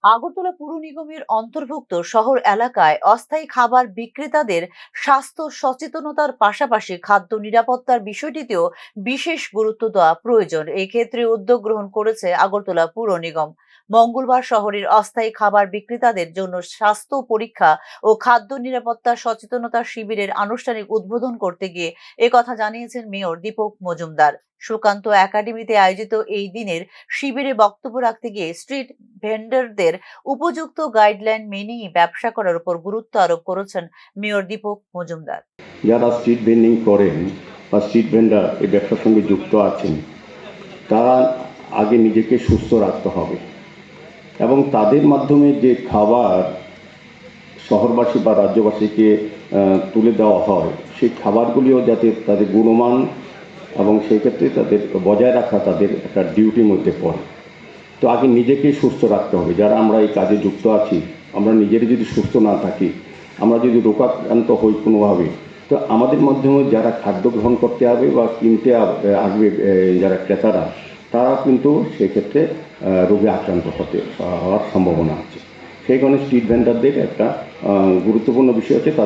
আগরতলা পুর নিগমের অন্তর্ভুক্ত শহর এলাকায় অস্থায়ী খাবার বিক্রেতাদের স্বাস্থ্য সচেতনতার পাশাপাশি খাদ্য নিরাপত্তার বিষয়টিতেও বিশেষ গুরুত্ব দেওয়া প্রয়োজন। এক্ষেত্রে উদ্যোগ গ্রহণ করেছে আগরতলা পুর নিগম। মঙ্গলবার শহরের অস্থায়ী খাবার বিক্রেতাদের জন্য স্বাস্থ্য পরীক্ষা ও খাদ্য নিরাপত্তা সচেতনতা শিবিরের আনুষ্ঠানিক উদ্বোধন করতে গিয়ে একথা জানিয়েছেন মেয়র দীপক মজুমদার। সুকান্ত একাডেমিতে আয়োজিত এই দিনের শিবিরে বক্তব্য রাখতে গিয়ে স্ট্রিট ভেন্ডরদের উপযুক্ত গাইডলাইন মেনেই ব্যবসা করার উপর গুরুত্ব আরোপ করেছেন মেয়র দীপক মজুমদার। যারা স্ট্রিট ভেন্ডিং করেন বা স্ট্রিট ভেন্ডার এই ব্যবসার সঙ্গে যুক্ত আছেন, তারা আগে নিজেকে সুস্থ রাখতে হবে এবং তাদের মাধ্যমে যে খাবার শহরবাসী বা রাজ্যবাসীকে তুলে দেওয়া হয়, সেই খাবারগুলিও যাতে তাদের গুণমান এবং সেই ক্ষেত্রে তাদের বজায় রাখা তাদের একটা ডিউটির মধ্যে পড়ে। তো আগে নিজেকে সুস্থ রাখতে হবে। যারা আমরা এই কাজে যুক্ত আছি, আমরা নিজেরা যদি সুস্থ না থাকি, আমরা যদি রোগাক্রান্ত হই কোনোভাবে, তো আমাদের মাধ্যমে যারা খাদ্য গ্রহণ করতে হবে বা কিনতে আসবে যারা ক্রেতারা, তারা কিন্তু সেক্ষেত্রে রোগে আক্রান্ত হওয়ার সম্ভাবনা আছে। সেই কারণে স্ট্রিট ভেন্ডারদের একটা গুরুত্বপূর্ণ বিষয় হচ্ছে